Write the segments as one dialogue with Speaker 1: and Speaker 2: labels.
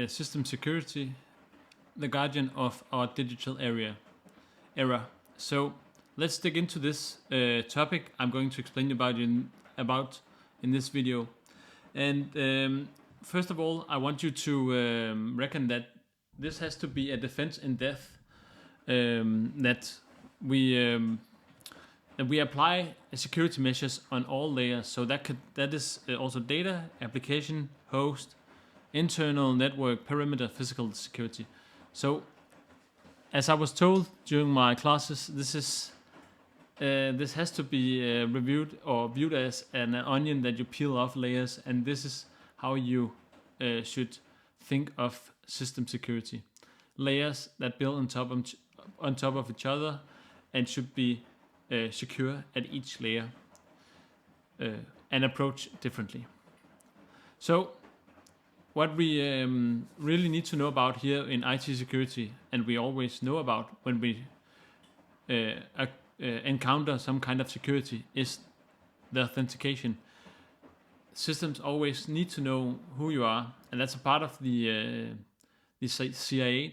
Speaker 1: System security, the guardian of our digital era. So let's dig into this topic I'm going to explain about in this video. And first of all, I want you to reckon that this has to be a defense in depth, that we apply security measures on all layers. So that is also data, application, host, internal network, perimeter, physical security. So, as I was told during my classes, this has to be reviewed or viewed as an onion that you peel off layers, and this is how you should think of system security. Layers that build on top of each other and should be secure at each layer and approach differently. So, what we really need to know about here in IT security, and we always know about when we encounter some kind of security, is the authentication. Systems always need to know who you are, and that's a part of the CIA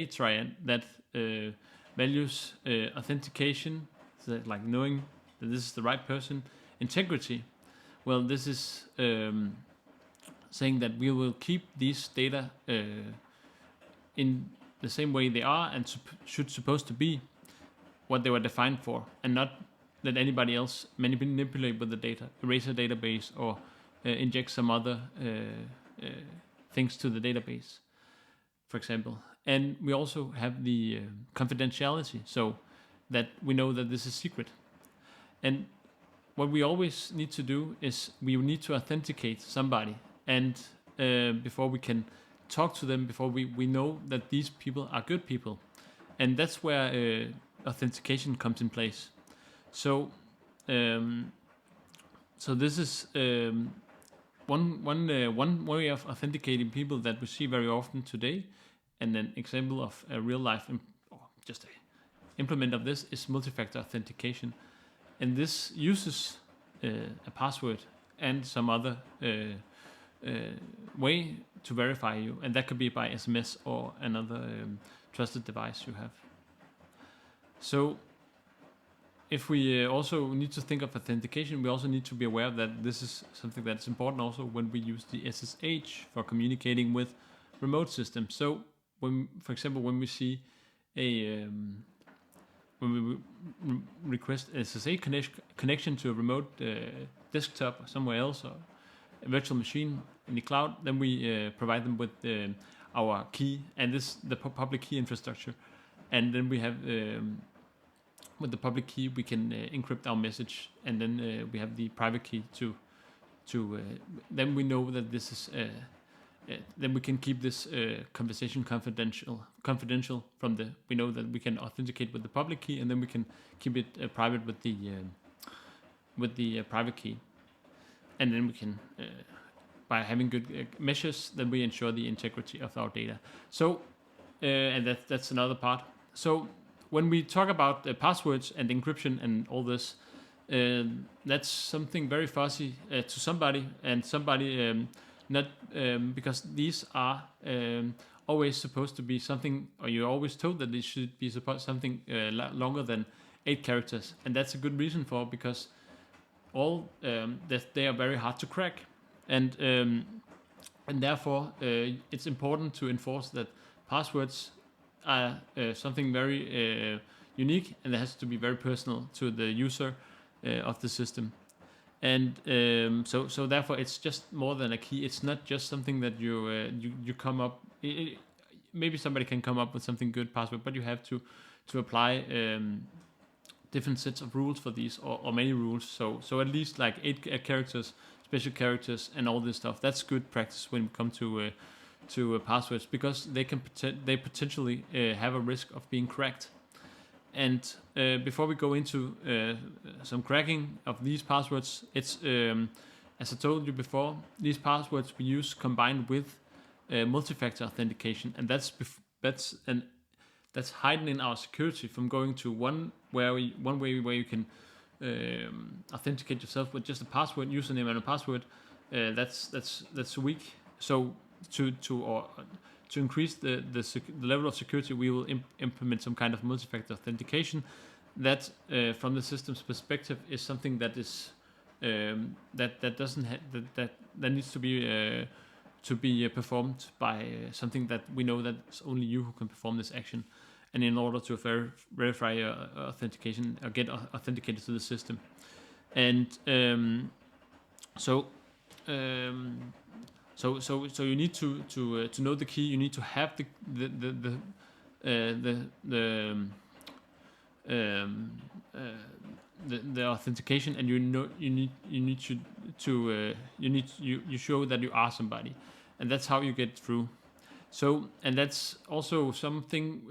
Speaker 1: triad that values authentication, so like knowing that this is the right person. Integrity, well, this is saying that we will keep these data in the same way they are and should supposed to be what they were defined for, and not let anybody else manipulate with the data, erase a database, or inject some other things to the database, for example. And we also have the confidentiality, so that we know that this is secret. And what we always need to do is we need to authenticate somebody, and before we can talk to them, before we know that these people are good people. And that's where authentication comes in place. So this is one way of authenticating people that we see very often today. And an example of a real life just a implement of this is multi-factor authentication, and this uses a password and some other way to verify you, and that could be by SMS or another trusted device you have. So if we also need to think of authentication, we also need to be aware that this is something that's important also when we use the SSH for communicating with remote systems. So when, for example, when we see when we request SSH connection to a remote desktop or somewhere else, or a virtual machine in the cloud, then we provide them with our key, and the public key infrastructure, and then we have with the public key we can encrypt our message, and then we have the private key to then we know that this is then we can keep this conversation confidential from we know that we can authenticate with the public key, and then we can keep it private with the private key, and then we can by having good measures, then we ensure the integrity of our data. So and that's another part. So when we talk about passwords and encryption and all this, that's something very fuzzy to somebody, and somebody not because these are always supposed to be something, or you're always told that they should be something longer than 8 characters, and that's a good reason for, because all that they are very hard to crack, and therefore it's important to enforce that passwords are something very unique, and it has to be very personal to the user of the system. And so therefore it's just more than a key. It's not just something that you come up. Maybe somebody can come up with something good password, but you have to apply different sets of rules for these, or many rules. So at least like 8 characters, special characters, and all this stuff. That's good practice when we come to passwords, because they potentially have a risk of being cracked. And before we go into some cracking of these passwords, it's as I told you before, these passwords we use combined with multi-factor authentication, and that's heightening our security from going to one way where you can authenticate yourself with just a password, username, and a password. That's weak. So to increase the level of security, we will implement some kind of multi-factor authentication. That, from the system's perspective, is something that is that doesn't that needs to be performed by something that we know that it's only you who can perform this action, and in order to verify your authentication or get authenticated to the system. And so you need to know the key. You need to have the authentication, and you show that you are somebody, and that's how you get through. So, and that's also something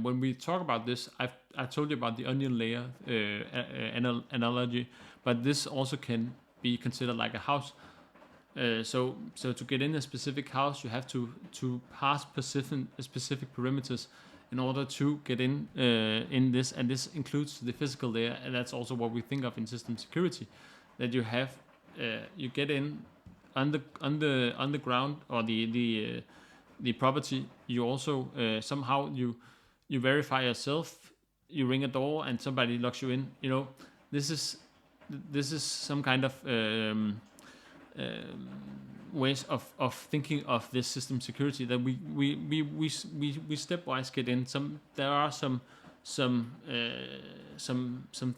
Speaker 1: when we talk about this. I told you about the onion layer analogy, but this also can be considered like a house. So to get in a specific house, you have to pass specific perimeters in order to get in this, and this includes the physical layer, and that's also what we think of in system security. That you have you get in on the ground or the property. You also somehow you verify yourself. You ring a door and somebody locks you in. You know, this is some kind of ways of thinking of this system security that we stepwise get in. There are some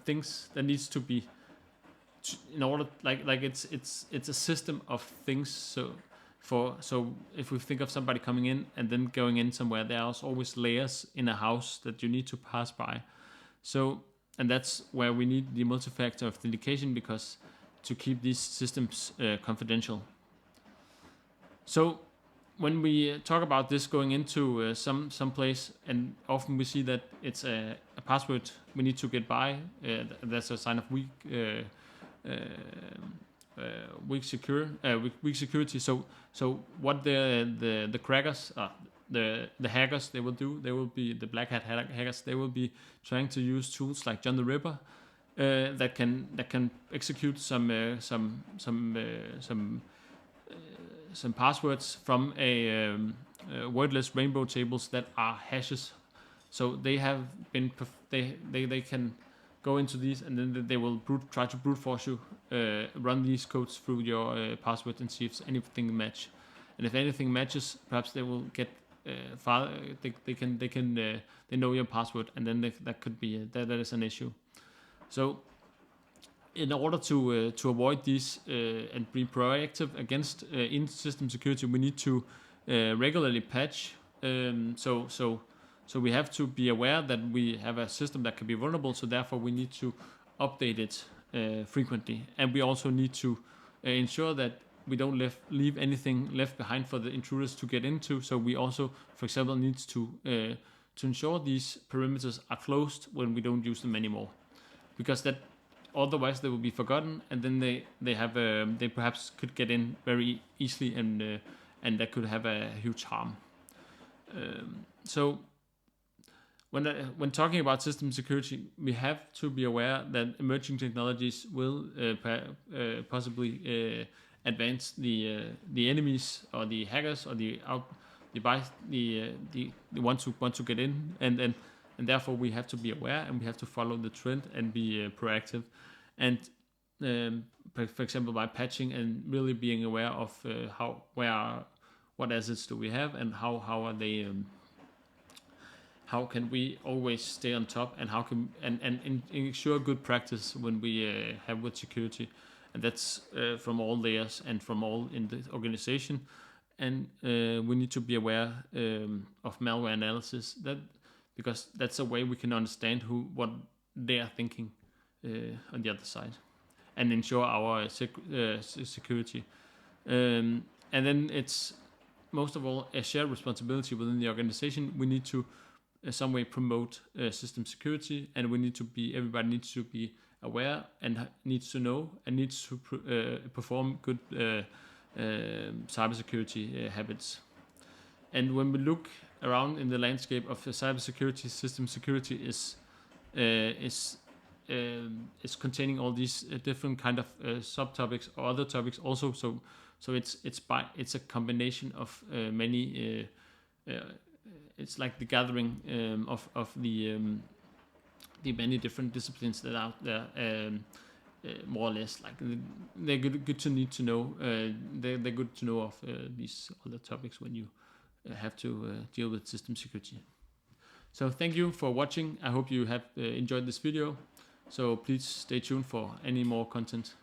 Speaker 1: things that needs to be in order, like it's a system of things. So if we think of somebody coming in and then going in somewhere, there's always layers in a house that you need to pass by. So, and that's where we need the multi-factor authentication, because to keep these systems confidential. So when we talk about this going into some place, and often we see that it's a password we need to get by, that's a sign of weak security. So what the crackers, the hackers, they will do, the black hat hackers, they will be trying to use tools like John the Ripper that can execute some passwords from a wordless rainbow tables that are hashes. So they have been they can go into these, and then they will try to brute force you, run these codes through your password and see if anything match. And if anything matches, perhaps they will get they know your password, and then that could be that is an issue. So in order to avoid these and be proactive against in-system security, we need to regularly patch. So we have to be aware that we have a system that can be vulnerable. So therefore, we need to update it frequently, and we also need to ensure that we don't leave anything left behind for the intruders to get into. So we also, for example, need to ensure these perimeters are closed when we don't use them anymore, because that otherwise they will be forgotten, and then they perhaps could get in very easily, and that could have a huge harm. So when talking about system security, we have to be aware that emerging technologies will possibly advance the enemies or the hackers or the ones who want to get in, and therefore we have to be aware, and we have to follow the trend and be proactive, and for example by patching and really being aware of what assets do we have, and how are they. How can we always stay on top, and how can and ensure good practice when we have with security, and that's from all layers and from all in the organization, and we need to be aware of malware analysis, because that's a way we can understand what they are thinking on the other side, and ensure our security, and then it's most of all a shared responsibility within the organization. We need to some way promote system security, and everybody needs to be aware and needs to know and needs to perform good cybersecurity habits. And when we look around in the landscape of cybersecurity, system security is containing all these different kind of subtopics or other topics also. So it's a combination of many. It's like the gathering of the many different disciplines that are out there. More or less, like they're good to need to know. They're good to know of these other topics when you have to deal with system security. So thank you for watching. I hope you have enjoyed this video. So please stay tuned for any more content.